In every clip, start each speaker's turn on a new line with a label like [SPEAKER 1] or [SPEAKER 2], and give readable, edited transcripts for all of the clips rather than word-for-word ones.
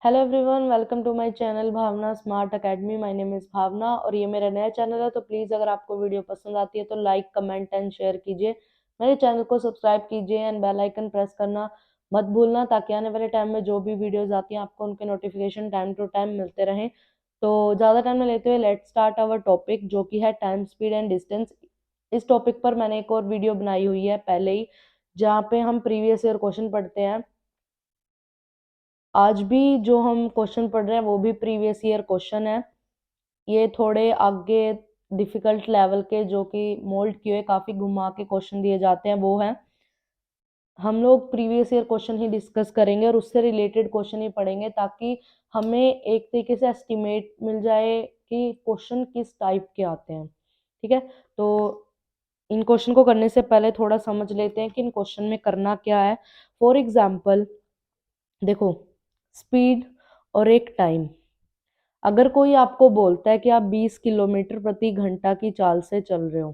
[SPEAKER 1] Hello everyone, welcome to my channel Bhavna smart academy. My name is Bhavna और ये मेरा नया चैनल है। तो प्लीज़ अगर आपको वीडियो पसंद आती है तो लाइक कमेंट एंड शेयर कीजिए। मेरे चैनल को सब्सक्राइब कीजिए एंड बेल आइकन प्रेस करना मत भूलना, ताकि आने वाले टाइम में जो भी वीडियोस आती हैं आपको उनके नोटिफिकेशन टाइम टू टाइम मिलते रहें। तो ज़्यादा टाइम में लेते हुए लेट्स स्टार्ट आवर टॉपिक, जो कि है टाइम, स्पीड एंड डिस्टेंस। इस टॉपिक पर मैंने एक और वीडियो बनाई हुई है पहले ही, जहाँ पे हम प्रीवियस ईयर क्वेश्चन पढ़ते हैं। आज भी जो हम क्वेश्चन पढ़ रहे हैं वो भी प्रीवियस ईयर क्वेश्चन है। ये थोड़े आगे डिफिकल्ट लेवल के, जो कि मोल्ड किए हुए काफी घुमा के क्वेश्चन दिए जाते हैं, वो है। हम लोग प्रीवियस ईयर क्वेश्चन ही डिस्कस करेंगे और उससे रिलेटेड क्वेश्चन ही पढ़ेंगे, ताकि हमें एक तरीके से एस्टिमेट मिल जाए कि क्वेश्चन किस टाइप के आते हैं। ठीक है, तो इन क्वेश्चन को करने से पहले थोड़ा समझ लेते हैं कि इन क्वेश्चन में करना क्या है। फॉर एग्जाम्पल देखो, स्पीड और एक टाइम। अगर कोई आपको बोलता है कि आप 20 किलोमीटर प्रति घंटा की चाल से चल रहे हो,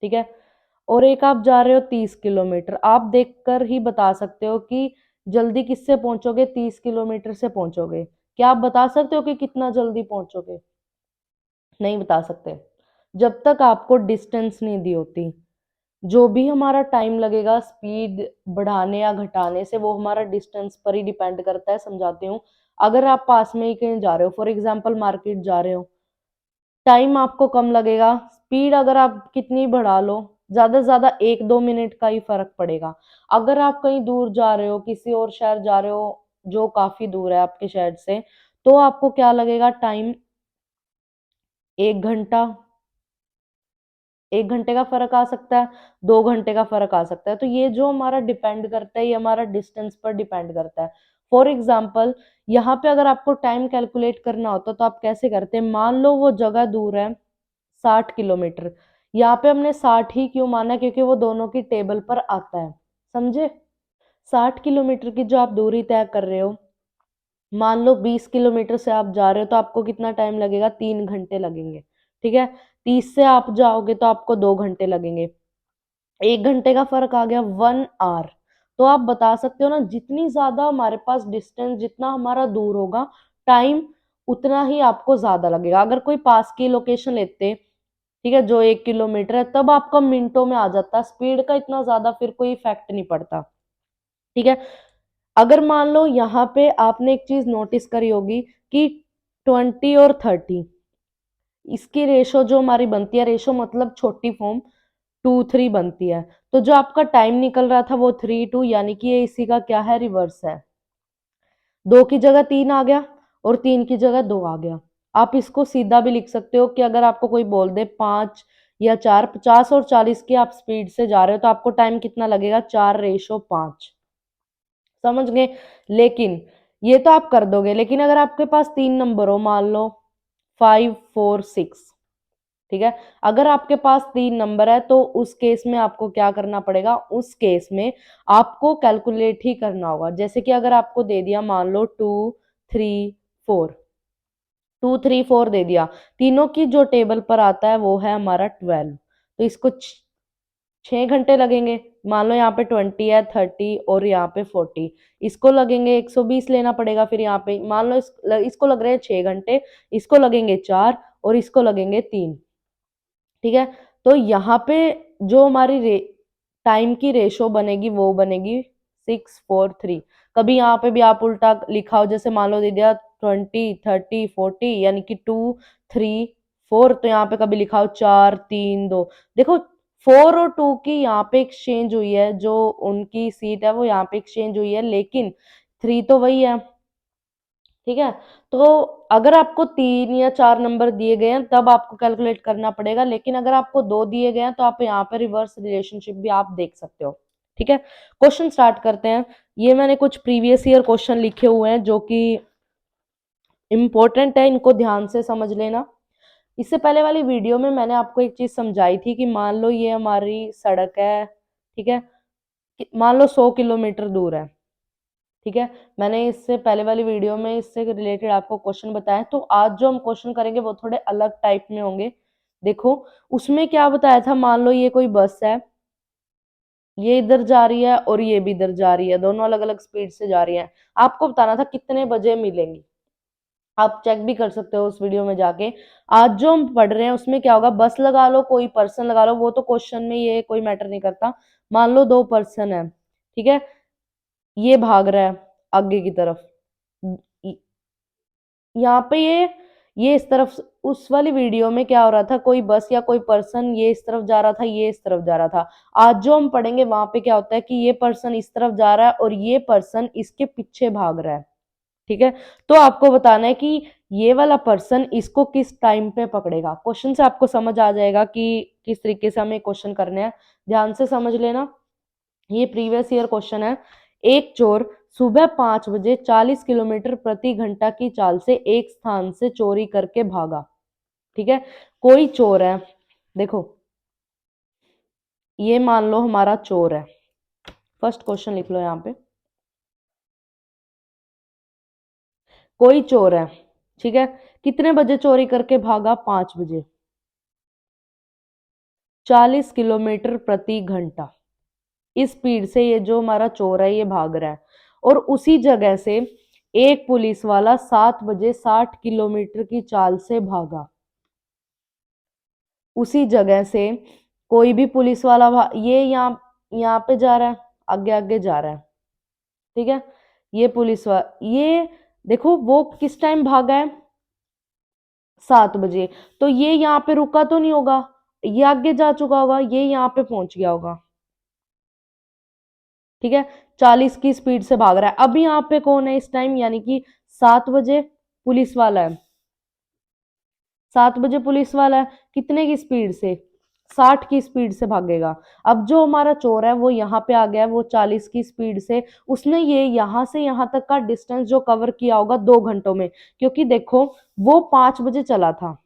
[SPEAKER 1] ठीक है, और एक आप जा रहे हो 30 किलोमीटर, आप देखकर ही बता सकते हो कि जल्दी किससे पहुंचोगे, 30 किलोमीटर से पहुंचोगे। क्या आप बता सकते हो कि कितना जल्दी पहुंचोगे? नहीं बता सकते, जब तक आपको डिस्टेंस नहीं दी होती। जो भी हमारा टाइम लगेगा स्पीड बढ़ाने या घटाने से, वो हमारा डिस्टेंस पर ही डिपेंड करता है। समझाती हूँ। अगर आप पास में ही कहीं जा रहे हो, फॉर एग्जाम्पल मार्केट जा रहे हो, टाइम आपको कम लगेगा। स्पीड अगर आप कितनी बढ़ा लो, ज्यादा से ज्यादा 1-2 मिनट का ही फर्क पड़ेगा। अगर आप कहीं दूर जा रहे हो, किसी और शहर जा रहे हो जो काफी दूर है आपके शहर से, तो आपको क्या लगेगा टाइम? 1 घंटा। 1 घंटे का फर्क आ सकता है, 2 घंटे का फर्क आ सकता है। तो ये जो हमारा डिपेंड करता है, ये हमारा डिस्टेंस पर डिपेंड करता है। फॉर एग्जाम्पल, यहाँ पे अगर आपको टाइम कैलकुलेट करना होता तो आप कैसे करते हैं? मान लो वो जगह दूर है 60 किलोमीटर। यहाँ पे हमने 60 ही क्यों माना? क्योंकि वो दोनों की टेबल पर आता है। समझे? 60 किलोमीटर की जो आप दूरी तय कर रहे हो, मान लो 20 किलोमीटर से आप जा रहे हो, तो आपको कितना टाइम लगेगा? 3 घंटे लगेंगे। ठीक है, 30 से आप जाओगे तो आपको 2 घंटे लगेंगे। 1 घंटे का फर्क आ गया, 1 आवर। तो आप बता सकते हो ना, जितनी ज्यादा हमारे पास डिस्टेंस, जितना हमारा दूर होगा, टाइम उतना ही आपको ज्यादा लगेगा। अगर कोई पास की लोकेशन लेते, ठीक है, जो 1 किलोमीटर है, तब आपका मिनटों में आ जाता। स्पीड का इतना ज्यादा फिर कोई इफेक्ट नहीं पड़ता। ठीक है, अगर मान लो यहाँ पे आपने एक चीज नोटिस करी होगी कि 20 और 30, इसकी रेशो जो हमारी बनती है, रेशो मतलब छोटी फॉर्म, 2-3 बनती है। तो जो आपका टाइम निकल रहा था वो 3-2, यानी कि ये इसी का क्या है? रिवर्स है। 2 की जगह 3 आ गया और 3 की जगह 2 आ गया। आप इसको सीधा भी लिख सकते हो कि अगर आपको कोई बोल दे 5 या 4, 50 और 40 की आप स्पीड से जा रहे हो, तो आपको टाइम कितना लगेगा? 4:5। समझ गए? लेकिन ये तो आप कर दोगे, लेकिन अगर आपके पास 3 नंबर हो, मान लो 5, 4, 6, ठीक है, अगर आपके पास 3 नंबर है तो उस केस में आपको क्या करना पड़ेगा? उस केस में आपको कैलकुलेट ही करना होगा। जैसे कि अगर आपको दे दिया, मान लो 2, 3, 4, 2, 3, 4 दे दिया, तीनों की जो टेबल पर आता है वो है हमारा 12। तो इसको 6 घंटे लगेंगे। मान लो यहाँ पे 20 है, 30 और यहाँ पे 40, इसको लगेंगे 120 लेना पड़ेगा। फिर यहाँ पे मान लो इसको लग रहे हैं 6 घंटे, इसको लगेंगे 4 और इसको लगेंगे 3। ठीक है, तो यहाँ पे जो हमारी टाइम की रेशो बनेगी वो बनेगी 6:4:3। कभी यहाँ पे भी आप उल्टा लिखा हो, जैसे मान लो दे दिया 20, 30, 40, यानी कि 2, 3, 4, तो यहाँ पे कभी लिखा हो 4, 3, 2। देखो, 4 और 2 की यहाँ पे एक्सचेंज हुई है, जो उनकी सीट है वो यहाँ पे एक्सचेंज हुई है, लेकिन 3 तो वही है। ठीक है, तो अगर आपको 3 या 4 नंबर दिए गए हैं तब आपको कैलकुलेट करना पड़ेगा, लेकिन अगर आपको 2 दिए गए हैं तो आप यहाँ पे रिवर्स रिलेशनशिप भी आप देख सकते हो। ठीक है, क्वेश्चन स्टार्ट करते हैं। ये मैंने कुछ प्रीवियस ईयर क्वेश्चन लिखे हुए हैं जो कि इम्पोर्टेंट है, इनको ध्यान से समझ लेना। इससे पहले वाली वीडियो में मैंने आपको एक चीज समझाई थी कि मान लो ये हमारी सड़क है, ठीक है, मान लो 100 किलोमीटर दूर है। ठीक है, मैंने इससे पहले वाली वीडियो में इससे रिलेटेड आपको क्वेश्चन बताया। तो आज जो हम क्वेश्चन करेंगे वो थोड़े अलग टाइप में होंगे। देखो, उसमें क्या बताया था, मान लो ये कोई बस है, ये इधर जा रही है और ये भी इधर जा रही है, दोनों अलग अलग स्पीड से जा रही है। आपको बताना था कितने बजे मिलेंगी। आप चेक भी कर सकते हो उस वीडियो में जाके। आज जो हम पढ़ रहे हैं उसमें क्या होगा, बस लगा लो, कोई पर्सन लगा लो, वो तो क्वेश्चन में ये कोई मैटर नहीं करता। मान लो दो पर्सन है, ठीक है, ये भाग रहा है आगे की तरफ, यहाँ पे ये इस तरफ। उस वाली वीडियो में क्या हो रहा था, कोई बस या कोई पर्सन ये इस तरफ जा रहा था, ये इस तरफ जा रहा था। आज जो हम पढ़ेंगे वहां पे क्या होता है कि ये पर्सन इस तरफ जा रहा है और ये पर्सन इसके पीछे भाग रहा है, ठीक है। तो आपको बताना है कि ये वाला पर्सन इसको किस टाइम पे पकड़ेगा। क्वेश्चन से आपको समझ आ जाएगा कि किस तरीके से हमें क्वेश्चन करने हैं, ध्यान से समझ लेना। ये प्रीवियस ईयर क्वेश्चन है। एक चोर सुबह 5 बजे 40 किलोमीटर प्रति घंटा की चाल से एक स्थान से चोरी करके भागा, ठीक है। कोई चोर है, देखो ये मान लो हमारा चोर है। फर्स्ट क्वेश्चन लिख लो यहाँ पे, कोई चोर है, ठीक है, कितने बजे चोरी करके भागा, 5 बजे, 40 किलोमीटर प्रति घंटा इस स्पीड से ये जो हमारा चोर है ये भाग रहा है। और उसी जगह से एक पुलिस वाला 7 बजे 60 किलोमीटर की चाल से भागा। उसी जगह से कोई भी पुलिस वाला ये यहाँ पे जा रहा है, आगे आगे जा रहा है, ठीक है। ये पुलिस वाला ये देखो वो किस टाइम भागा है, 7 बजे। तो ये यहाँ पे रुका तो नहीं होगा, ये आगे जा चुका होगा, ये यहाँ पे पहुंच गया होगा, ठीक है। 40 की स्पीड से भाग रहा है। अब यहाँ पे कौन है इस टाइम, यानी कि 7 बजे पुलिस वाला है, 7 बजे पुलिस वाला है, कितने की स्पीड से, 60 की स्पीड से भागेगा। अब जो हमारा चोर है वो यहाँ पे आ गया, वो 40 की स्पीड से, उसने ये यहाँ से यहाँ तक का डिस्टेंस जो कवर किया होगा 2 घंटों में, क्योंकि देखो वो 5 बजे चला था,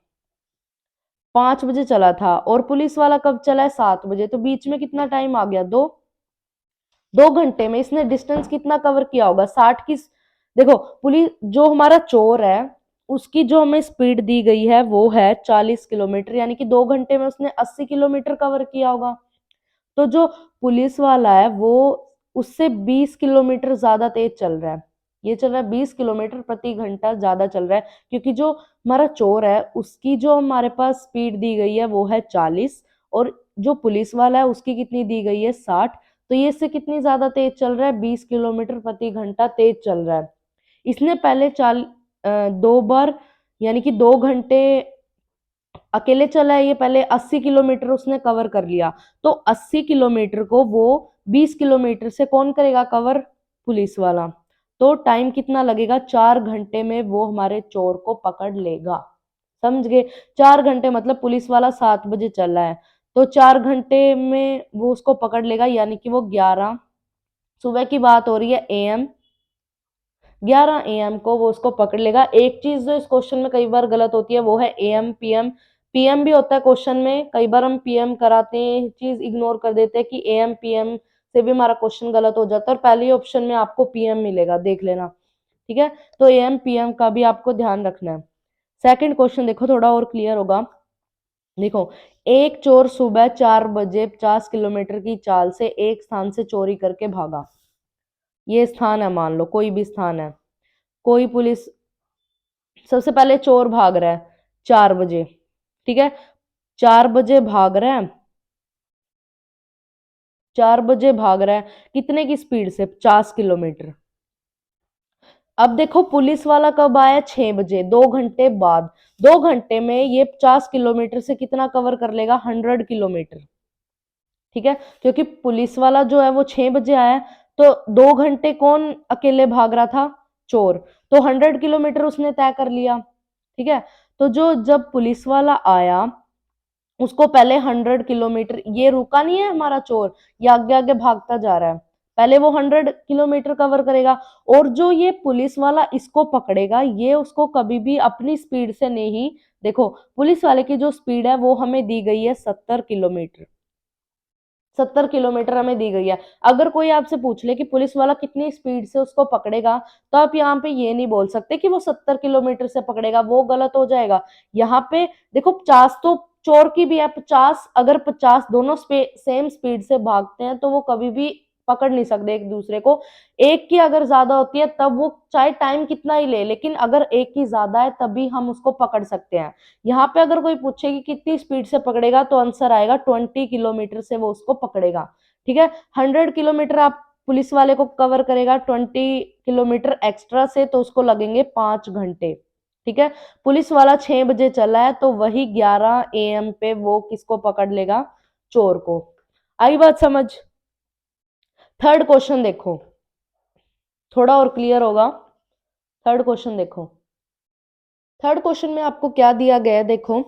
[SPEAKER 1] 5 बजे चला था और पुलिस वाला कब चला है, 7 बजे, तो बीच में कितना टाइम आ गया, 2 घंटे में इसने डिस्टेंस कितना कवर किया होगा, 60 की। देखो पुलिस जो हमारा चोर है उसकी जो हमें स्पीड दी गई है वो है 40 किलोमीटर, यानी कि 2 घंटे में उसने 80 किलोमीटर कवर किया होगा। तो जो पुलिस वाला है वो उससे 20 किलोमीटर ज्यादा तेज चल रहा है, ये चल रहा है 20 किलोमीटर प्रति घंटा ज्यादा चल रहा है, क्योंकि जो हमारा चोर है उसकी जो हमारे पास स्पीड दी गई है वो है 40, और जो पुलिस वाला है उसकी कितनी दी गई है, 60। तो ये इससे कितनी ज्यादा तेज चल रहा है, 20 किलोमीटर प्रति घंटा तेज चल रहा है। इसने पहले 2 बार, यानी कि 2 घंटे अकेले चला है, ये पहले 80 किलोमीटर उसने कवर कर लिया। तो 80 किलोमीटर को वो 20 किलोमीटर से कौन करेगा कवर, पुलिस वाला। तो टाइम कितना लगेगा, 4 घंटे में वो हमारे चोर को पकड़ लेगा, समझ गए। 4 घंटे मतलब पुलिस वाला 7 बजे चला है, तो 4 घंटे में वो उसको पकड़ लेगा, यानी कि वो 11, सुबह की बात हो रही है, एएम, 11 AM को वो उसको पकड़ लेगा। एक चीज जो इस क्वेश्चन में कई बार गलत होती है वो है एएम पीएम, पीएम भी होता है क्वेश्चन में, कई बार हम पीएम कराते हैं, चीज इग्नोर कर देते हैं कि एएम पीएम से भी हमारा क्वेश्चन गलत हो जाता है, और पहले ऑप्शन में आपको पीएम मिलेगा, देख लेना, ठीक है। तो एएम पीएम का भी आपको ध्यान रखना है। सेकंड क्वेश्चन देखो, थोड़ा और क्लियर होगा। देखो, एक चोर सुबह 4 बजे 50 किलोमीटर की चाल से एक स्थान से चोरी करके भागा। ये स्थान है, मान लो कोई भी स्थान है, कोई पुलिस, सबसे पहले चोर भाग रहा है 4 बजे, ठीक है, 4 बजे भाग रहा है, 4 बजे भाग रहा है, कितने की स्पीड से, 50 किलोमीटर। अब देखो पुलिस वाला कब आया, 6 बजे, 2 घंटे बाद। 2 घंटे में ये 50 किलोमीटर से कितना कवर कर लेगा, 100 किलोमीटर, ठीक है। क्योंकि पुलिस वाला जो है वो 6 बजे आया, तो 2 घंटे कौन अकेले भाग रहा था, चोर, तो 100 किलोमीटर उसने तय कर लिया, ठीक है। तो जो जब पुलिस वाला आया उसको पहले 100 किलोमीटर, ये रुका नहीं है हमारा चोर, ये आगे आगे भागता जा रहा है, पहले वो 100 किलोमीटर कवर करेगा। और जो ये पुलिस वाला इसको पकड़ेगा ये उसको कभी भी अपनी स्पीड से नहीं, देखो पुलिस वाले की जो स्पीड है वो हमें दी गई है 70 किलोमीटर, 70 किलोमीटर हमें दी गई है। अगर कोई आपसे पूछ ले कि पुलिस वाला कितनी स्पीड से उसको पकड़ेगा, तो आप यहाँ पे ये नहीं बोल सकते कि वो 70 किलोमीटर से पकड़ेगा, वो गलत हो जाएगा। यहाँ पे देखो 50 तो चोर की भी है 50, अगर 50 दोनों सेम स्पीड से भागते हैं तो वो कभी भी पकड़ नहीं सकते एक दूसरे को। एक की अगर ज्यादा होती है तब वो चाहे टाइम कितना ही ले, लेकिन अगर एक की ज्यादा है तभी हम उसको पकड़ सकते हैं। यहाँ पे अगर कोई पूछे कि कितनी स्पीड से पकड़ेगा तो आंसर आएगा 20 किलोमीटर से वो उसको पकड़ेगा। ठीक है, 100 किलोमीटर आप पुलिस वाले को कवर करेगा, 20 किलोमीटर एक्स्ट्रा से तो उसको लगेंगे 5 घंटे। ठीक है, पुलिस वाला 6 बजे चला है तो वही 11 AM पे वो किसको पकड़ लेगा, चोर को। आई बात समझ। थर्ड क्वेश्चन देखो, थोड़ा और क्लियर होगा। थर्ड क्वेश्चन देखो, थर्ड क्वेश्चन में आपको क्या दिया गया है देखो।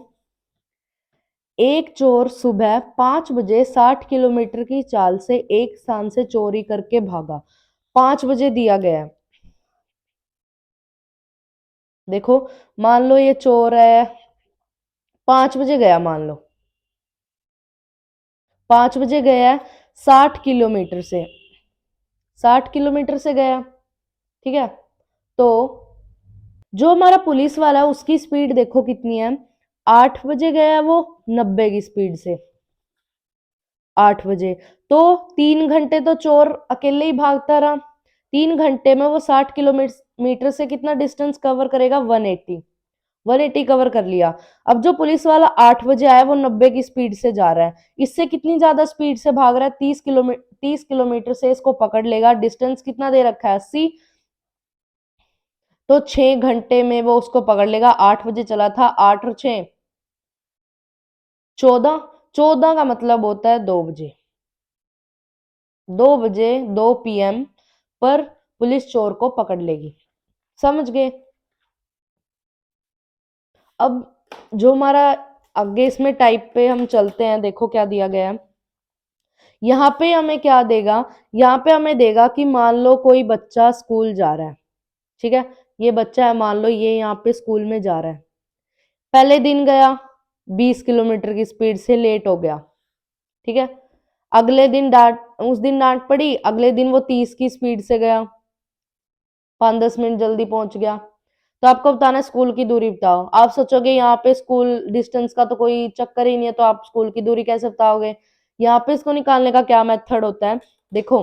[SPEAKER 1] एक चोर सुबह 5 बजे 60 किलोमीटर की चाल से एक स्थान से चोरी करके भागा। 5 बजे दिया गया है। देखो, मान लो ये चोर है, 5 बजे गया, मान लो 5 बजे गया है, 60 किलोमीटर से, 60 किलोमीटर से गया। ठीक है, तो जो हमारा पुलिस वाला है उसकी स्पीड देखो कितनी है, 8 बजे गया है वो 90 की स्पीड से, 8 बजे। तो 3 घंटे तो चोर अकेले ही भागता रहा, 3 घंटे में वो 60 किलोमीटर से कितना डिस्टेंस कवर करेगा, 180, 180 कवर कर लिया। अब जो पुलिस वाला 8 बजे आया वो 90 की स्पीड से जा रहा है, इससे कितनी ज्यादा स्पीड से भाग रहा है, 30 किलोमीटर से इसको पकड़ लेगा। डिस्टेंस कितना दे रखा है, 80, तो 6 घंटे में वो उसको पकड़ लेगा। 8 बजे चला था, 8 और 6 14, 14 का मतलब होता है 2 बजे, 2 बजे 2 PM पर पुलिस चोर को पकड़ लेगी। समझ गए। अब जो हमारा आगे इसमें टाइप पे हम चलते हैं, देखो क्या दिया गया है। यहाँ पे हमें क्या देगा, यहाँ पे हमें देगा कि मान लो कोई बच्चा स्कूल जा रहा है। ठीक है, ये बच्चा है, मान लो ये यहाँ पे स्कूल में जा रहा है। पहले दिन गया 20 किलोमीटर की स्पीड से, लेट हो गया। ठीक है, अगले दिन डांट, उस दिन डांट पड़ी, अगले दिन वो 30 की स्पीड से गया, 5-10 मिनट जल्दी पहुंच गया। तो आपको बताना है स्कूल की दूरी बताओ। आप सोचोगे यहाँ पे स्कूल डिस्टेंस का तो कोई चक्कर ही नहीं है, तो आप स्कूल की दूरी कैसे बताओगे। यहाँ पे इसको निकालने का क्या मेथड होता है, देखो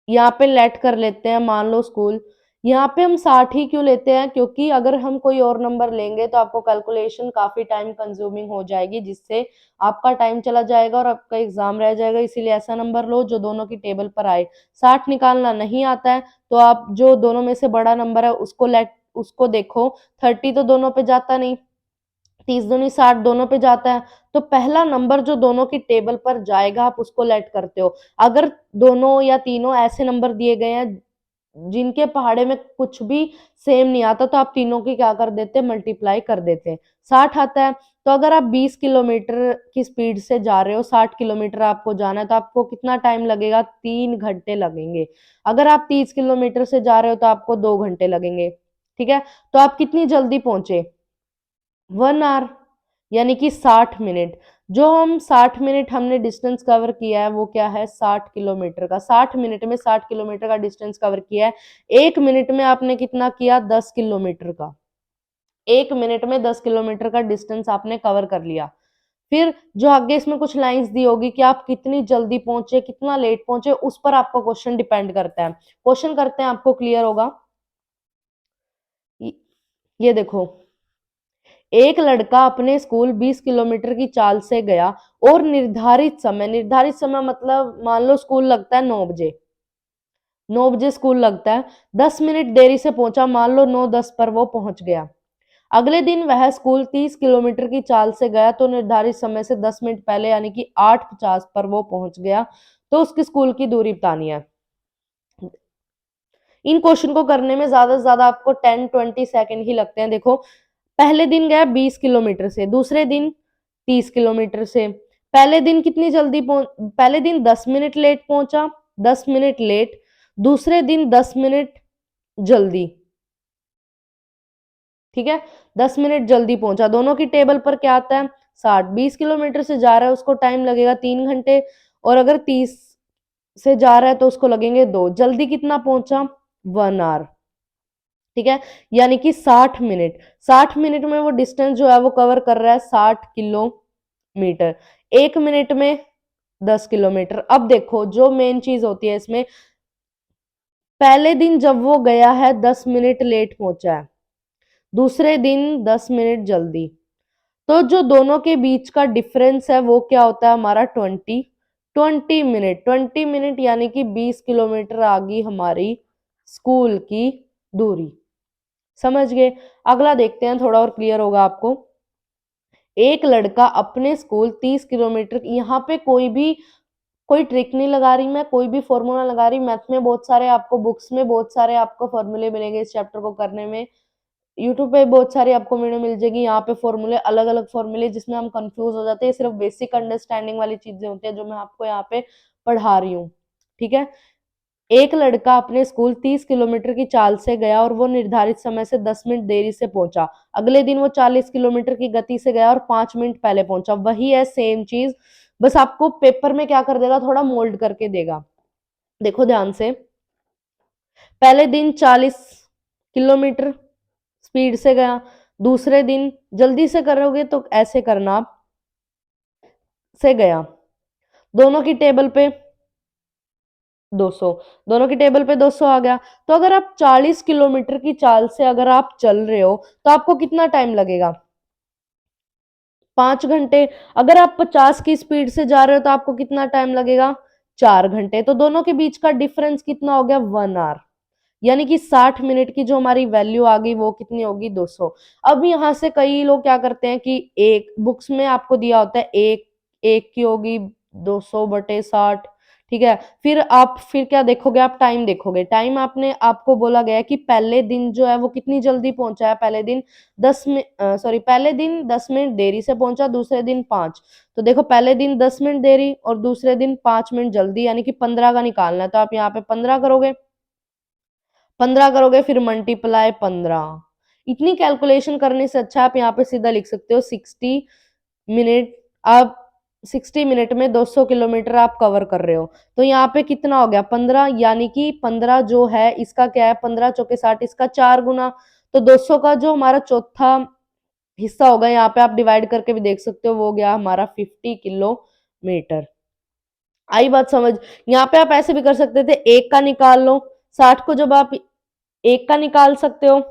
[SPEAKER 1] यहाँ पे लेट कर लेते हैं, मान लो स्कूल। यहाँ पे हम 60 ही क्यों लेते हैं, क्योंकि अगर हम कोई और नंबर लेंगे तो आपको कैलकुलेशन काफी टाइम कंज्यूमिंग हो जाएगी, जिससे आपका टाइम चला जाएगा और आपका एग्जाम रह जाएगा। इसीलिए ऐसा नंबर लो जो दोनों की टेबल पर आए। 60 निकालना नहीं आता है तो आप जो दोनों में से बड़ा नंबर है उसको देखो। 30 तो दोनों पे जाता नहीं, 30 दूनी 60 दोनों पे जाता है, तो पहला नंबर जो दोनों की टेबल पर जाएगा आप उसको लेट करते हो। अगर दोनों या तीनों ऐसे नंबर दिए गए हैं जिनके पहाड़े में कुछ भी सेम नहीं आता, तो आप तीनों की क्या कर देते, मल्टीप्लाई कर देते। 60 आता है, तो अगर आप 20 किलोमीटर की स्पीड से जा रहे हो, 60 किलोमीटर आपको जाना है, तो आपको कितना टाइम लगेगा, 3 घंटे लगेंगे। अगर आप 30 किलोमीटर से जा रहे हो तो आपको 2 घंटे लगेंगे। ठीक है, तो आप कितनी जल्दी पहुंचे, 1 आवर, यानी कि 60 मिनट। जो हम 60 मिनट हमने डिस्टेंस कवर किया है वो क्या है, 60 किलोमीटर का। 60 मिनट में 60 किलोमीटर का डिस्टेंस कवर किया है। 1 मिनट में आपने कितना किया, 10 किलोमीटर का। 1 मिनट में 10 किलोमीटर का डिस्टेंस आपने कवर कर लिया। फिर जो आगे इसमें कुछ लाइंस दी होगी कि आप कितनी जल्दी पहुंचे कितना लेट पहुंचे, उस पर आपका क्वेश्चन डिपेंड करता है। क्वेश्चन करते हैं, आपको क्लियर होगा। ये देखो, एक लड़का अपने स्कूल 20 किलोमीटर की चाल से गया और निर्धारित समय मतलब मान लो स्कूल लगता है 9 बजे, 9 बजे स्कूल लगता है, 10 मिनट देरी से पहुंचा, मान लो 9:10 पर वो पहुंच गया। अगले दिन वह स्कूल 30 किलोमीटर की चाल से गया तो निर्धारित समय से 10 मिनट पहले यानी कि 8:50 पर वो पहुंच गया। तो उसकी स्कूल की दूरी बतानी है। इन क्वेश्चन को करने में ज्यादा से ज्यादा आपको 10-20 सेकंड ही लगते हैं। देखो, पहले दिन गया 20 किलोमीटर से, दूसरे दिन 30 किलोमीटर से। पहले दिन कितनी जल्दी पहले दिन 10 मिनट लेट पहुंचा, 10 मिनट लेट। दूसरे दिन 10 मिनट जल्दी। ठीक है, 10 मिनट जल्दी पहुंचा। दोनों की टेबल पर क्या आता है, 60। 20 किलोमीटर से जा रहा है उसको टाइम लगेगा 3 घंटे, और अगर 30 से जा रहा है तो उसको लगेंगे 2। जल्दी कितना पहुंचा, 1 आवर। ठीक है, यानी कि 60 मिनट। 60 मिनट में वो डिस्टेंस जो है वो कवर कर रहा है 60 किलोमीटर। 1 मिनट में 10 किलोमीटर। अब देखो जो मेन चीज होती है इसमें, पहले दिन जब वो गया है 10 मिनट लेट पहुंचा है, दूसरे दिन 10 मिनट जल्दी, तो जो दोनों के बीच का डिफरेंस है वो क्या होता है हमारा 20 मिनट। 20 मिनट यानी कि 20 किलोमीटर आ गई हमारी स्कूल की दूरी। समझ गए? अगला देखते हैं, थोड़ा और क्लियर होगा आपको। एक लड़का अपने स्कूल 30 किलोमीटर, यहाँ पे कोई ट्रिक नहीं लगा रही मैं, कोई भी फॉर्मूला लगा रही। मैथ में बहुत सारे आपको, बुक्स में बहुत सारे आपको फॉर्मूले मिलेंगे इस चैप्टर को करने में। यूट्यूब पे बहुत सारी आपको वीडियो मिल जाएगी, यहाँ पे फॉर्मूले, अलग अलग फॉर्मूले जिसमें हम कंफ्यूज हो जाते हैं। सिर्फ बेसिक अंडरस्टैंडिंग वाली चीजें होती है जो मैं आपको यहाँ पे पढ़ा रही हूँ। ठीक है, एक लड़का अपने स्कूल 30 किलोमीटर की चाल से गया और वो निर्धारित समय से 10 मिनट देरी से पहुंचा। अगले दिन वो 40 किलोमीटर की गति से गया और 5 मिनट पहले पहुंचा। वही है, सेम चीज, बस आपको पेपर में क्या कर देगा, थोड़ा मोल्ड करके देगा। देखो ध्यान से, पहले दिन 40 किलोमीटर स्पीड से गया, दूसरे दिन जल्दी से करोगे तो ऐसे करना आप, से गया, दोनों की टेबल पे 200, दोनों की टेबल पे 200 आ गया। तो अगर आप 40 किलोमीटर की चाल से अगर आप चल रहे हो तो आपको कितना टाइम लगेगा? 5 घंटे। अगर आप 50 की स्पीड से जा रहे हो तो आपको कितना टाइम लगेगा? 4 घंटे। तो दोनों के बीच का डिफरेंस कितना हो गया? 1 आवर। यानी कि 60 मिनट की जो हमारी वैल्यू आ गई वो कितनी होगी? 200। अब यहाँ से कई लोग क्या करते हैं कि एक बुक्स में आपको दिया होता है एक, एक की होगी 200/60। ठीक है, फिर क्या देखोगे आप? टाइम देखोगे। टाइम आपने, आपको बोला गया है कि पहले दिन जो है वो कितनी जल्दी पहुंचा है, पहले दिन 10 मिनट, पहले दिन 10 मिनट देरी से पहुंचा, दूसरे दिन 5। तो देखो पहले दिन 10 मिनट देरी और दूसरे दिन 5 मिनट जल्दी, यानी कि 15 का निकालना है। तो आप यहाँ पे 15 करोगे, 15 करोगे, फिर मल्टीप्लाई 15। इतनी कैलकुलेशन करने से अच्छा आप यहाँ पे सीधा लिख सकते हो 60 मिनट। आप 60 मिनट में 200 किलोमीटर आप कवर कर रहे हो। तो यहाँ पे कितना हो गया? 15, यानी कि 15 जो है इसका क्या है? 15 चौके 60, इसका 4 गुना। तो 200 का जो हमारा चौथा हिस्सा होगा, यहाँ पे आप डिवाइड करके भी देख सकते हो, वो गया हमारा 50 किलोमीटर। आई बात समझ? यहाँ पे आप ऐसे भी कर सकते थे, एक का निकाल लो, 60 को जब आप एक का निकाल सकते हो।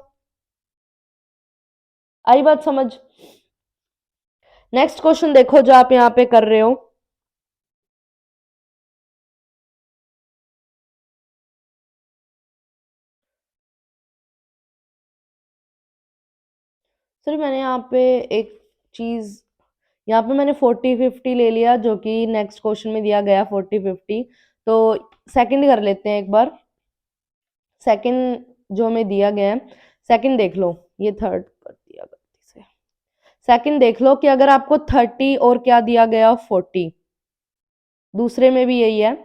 [SPEAKER 1] आई बात समझ? नेक्स्ट क्वेश्चन देखो जो आप यहाँ पे कर रहे हो। सर मैंने यहाँ पे एक चीज, यहाँ पे मैंने 40-50 ले लिया जो कि नेक्स्ट क्वेश्चन में दिया गया 40-50। तो सेकंड कर लेते हैं एक बार। सेकंड जो हमें दिया गया है, सेकंड देख लो, ये थर्ड कर दिया गलती से। सेकंड देख लो कि अगर आपको 30 और क्या दिया गया? 40। दूसरे में भी यही है,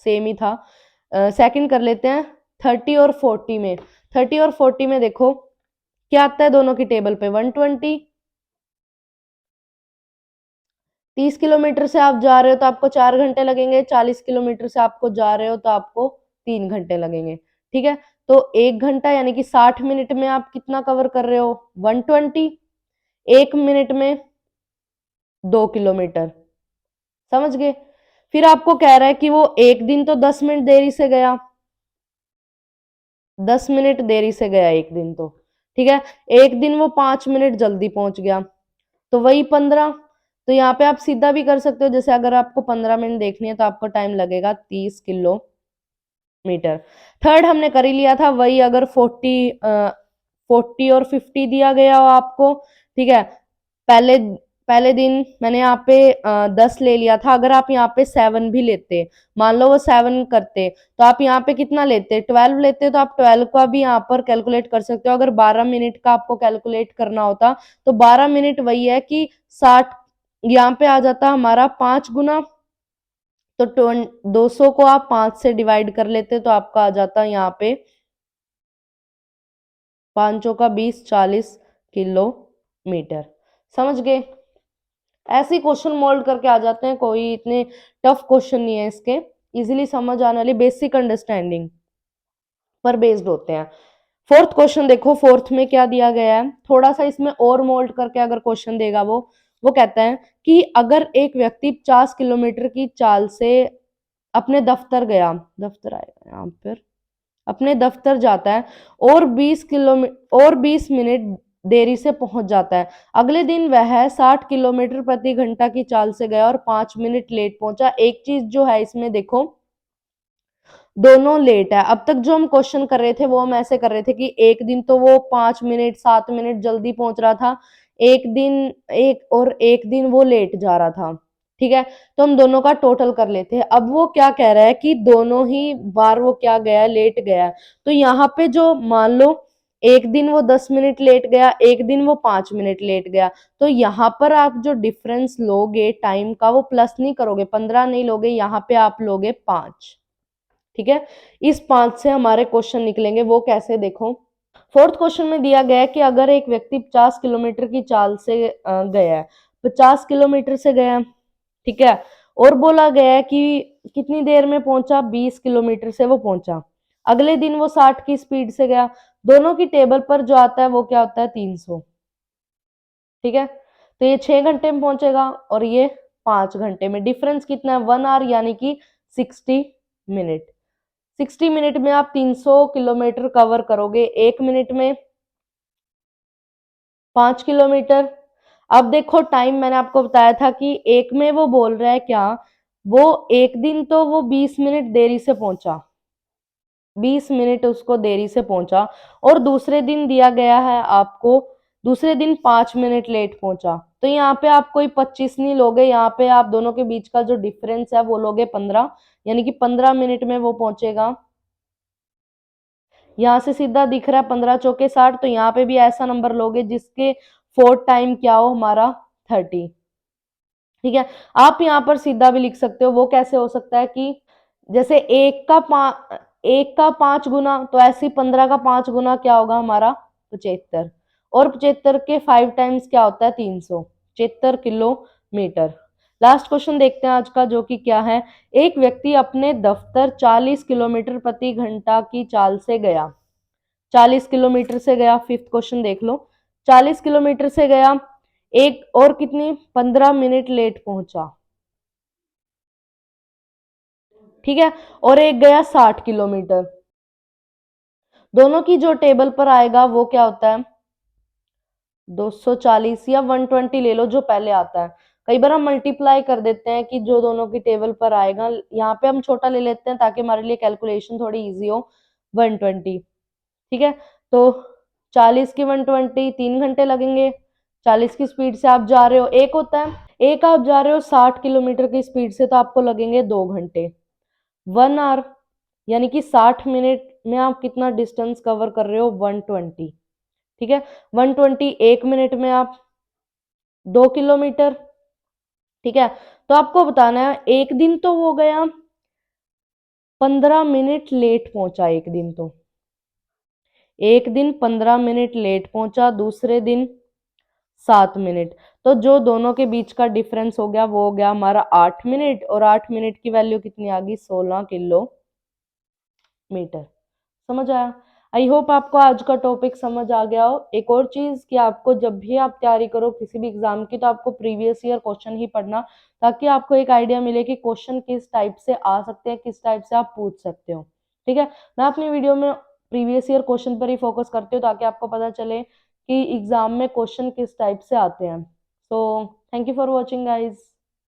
[SPEAKER 1] सेम ही था। सेकंड कर लेते हैं। 30 और 40 में, 30 और 40 में देखो क्या आता है दोनों की टेबल पे? 120। 30 किलोमीटर से आप जा रहे हो तो आपको 4 घंटे लगेंगे, 40 किलोमीटर से आपको जा रहे हो तो आपको 3 घंटे लगेंगे। ठीक है, तो 1 घंटा यानी कि 60 मिनट में आप कितना कवर कर रहे हो? 120। 1 मिनट में 2 किलोमीटर। समझ गए? फिर आपको कह रहा है कि वो एक दिन तो 10 मिनट देरी से गया, 10 मिनट देरी से गया एक दिन तो। ठीक है, एक दिन वो 5 मिनट जल्दी पहुंच गया, तो वही 15। तो यहाँ पे आप सीधा भी कर सकते हो, जैसे अगर आपको 15 मिनट देखनी है तो आपको टाइम लगेगा 30 किलोमीटर। थर्ड हमने कर ही लिया था, वही अगर 40 और 50 दिया गया हो आपको। ठीक है, पहले पहले दिन मैंने यहाँ पे 10 ले लिया था। अगर आप यहाँ पे 7 भी लेते, मान लो वो 7 करते, तो आप यहाँ पे कितना लेते? 12 लेते। तो आप 12 का भी यहाँ पर कैलकुलेट कर सकते हो। अगर 12 मिनट का आपको कैलकुलेट करना होता तो 12 मिनट वही है कि 60, यहाँ पे आ जाता हमारा 5 गुना। तो 200 को आप 5 से डिवाइड कर लेते तो आपका आ जाता यहाँ पे 5 का 20, 40 किलोमीटर। समझ गए? ऐसे ही क्वेश्चन मोल्ड करके आ जाते हैं, कोई इतने टफ क्वेश्चन नहीं है इसके, इजीली समझ आने वाली बेसिक अंडरस्टैंडिंग पर बेस्ड होते हैं। फोर्थ क्वेश्चन देखो, फोर्थ में क्या दिया गया है, थोड़ा सा इसमें और मोल्ड करके अगर क्वेश्चन देगा वो कहता है कि अगर एक व्यक्ति 50 किलोमीटर की चाल से अपने दफ्तर गया, दफ्तर आएगा यहाँ पर, अपने दफ्तर जाता है और 20 किलोमीटर और 20 मिनट देरी से पहुंच जाता है, अगले दिन वह 60 किलोमीटर प्रति घंटा की चाल से गया और 5 मिनट लेट पहुंचा। एक चीज जो है इसमें देखो, दोनों लेट है। अब तक जो हम क्वेश्चन कर रहे थे वो हम ऐसे कर रहे थे कि एक दिन तो वो 5 मिनट 7 मिनट जल्दी पहुंच रहा था, एक दिन वो लेट जा रहा था। ठीक है, तो हम दोनों का टोटल कर लेते हैं। अब वो क्या कह रहा है कि दोनों ही बार वो क्या गया, लेट गया। तो यहाँ पे जो मान लो एक दिन वो 10 मिनट लेट गया, एक दिन वो 5 मिनट लेट गया, तो यहाँ पर आप जो डिफरेंस लोगे टाइम का वो प्लस नहीं करोगे, 15 नहीं लोगे, यहाँ पे आप लोगे 5। ठीक है, इस 5 से हमारे क्वेश्चन निकलेंगे। वो कैसे, देखो फोर्थ क्वेश्चन में दिया गया है कि अगर एक व्यक्ति 50 किलोमीटर की चाल से गया है, 50 किलोमीटर से गया, ठीक है, और बोला गया है कि कितनी देर में पहुंचा, 20 किलोमीटर से वो पहुंचा, अगले दिन वो 60 की स्पीड से गया, दोनों की टेबल पर जो आता है वो क्या होता है, 300। ठीक है, तो ये 6 घंटे में पहुंचेगा और ये 5 घंटे में, डिफरेंस कितना है, 1 आवर, यानी कि 60 मिनट। 60 मिनट में आप 300 किलोमीटर कवर करोगे, 1 मिनट में 5 किलोमीटर। अब देखो टाइम मैंने आपको बताया था कि एक में वो बोल रहा है क्या, वो एक दिन तो वो 20 मिनट देरी से पहुंचा, 20 मिनट उसको देरी से पहुंचा, और दूसरे दिन दिया गया है आपको, दूसरे दिन 5 मिनट लेट पहुंचा। तो यहाँ पे आप कोई 25 नहीं लोगे, यहाँ पे आप दोनों के बीच का जो डिफरेंस है वो लोगे 15, यानी कि 15 मिनट में वो पहुंचेगा। यहाँ से सीधा दिख रहा है 15 चौके 60, तो यहाँ पे भी ऐसा नंबर लोगे जिसके फोर्थ टाइम क्या हो, हमारा 30। ठीक है, आप यहाँ पर सीधा भी लिख सकते हो। वो कैसे हो सकता है कि जैसे एक का 5 गुना, तो ऐसे 15 का 5 गुना क्या होगा हमारा, 75, और 75 के 5 टाइम्स क्या होता है, 300, 75 किलोमीटर। लास्ट क्वेश्चन देखते हैं आज का, जो कि क्या है, एक व्यक्ति अपने दफ्तर 40 किलोमीटर प्रति घंटा की चाल से गया, 40 किलोमीटर से गया, फिफ्थ क्वेश्चन देख लो, 40 किलोमीटर से गया, एक और कितनी 15 मिनट लेट पहुंचा। ठीक है, और एक गया 60 किलोमीटर, दोनों की जो टेबल पर आएगा वो क्या होता है, 240 या 120 ले लो, जो पहले आता है। कई बार हम मल्टीप्लाई कर देते हैं कि जो दोनों की टेबल पर आएगा, यहाँ पे हम छोटा ले लेते हैं ताकि हमारे लिए कैलकुलेशन थोड़ी इजी हो, 120। ठीक है, तो 40 की 120, 3 घंटे लगेंगे। 40 की स्पीड से आप जा रहे हो, एक होता है, एक आप जा रहे हो 60 किलोमीटर की स्पीड से, तो आपको लगेंगे 2 घंटे, 1 आवर, यानी कि 60 मिनट में आप कितना डिस्टेंस कवर कर रहे हो, 120। ठीक है, 120 1 मिनट में आप 2 किलोमीटर। ठीक है, तो आपको बताना है एक दिन तो वो गया 15 मिनट लेट पहुंचा, एक दिन तो, एक दिन 15 मिनट लेट पहुंचा, दूसरे दिन 7 मिनट, तो जो दोनों के बीच का डिफरेंस हो गया वो हो गया हमारा 8 मिनट, और 8 मिनट की वैल्यू कितनी आ गई, 16 किलोमीटर। समझ आया? आई होप आपको आज का टॉपिक समझ आ गया हो। एक और चीज कि आपको जब भी आप तैयारी करो किसी भी एग्जाम की, तो आपको प्रीवियस ईयर क्वेश्चन ही पढ़ना, ताकि आपको एक आइडिया मिले कि क्वेश्चन किस टाइप से आ सकते हैं, किस टाइप से आप पूछ सकते हो। ठीक है, मैं अपनी वीडियो में प्रीवियस ईयर क्वेश्चन पर ही फोकस करती हूँ, ताकि आपको पता चले कि एग्जाम में क्वेश्चन किस टाइप से आते हैं। So thank you for watching guys.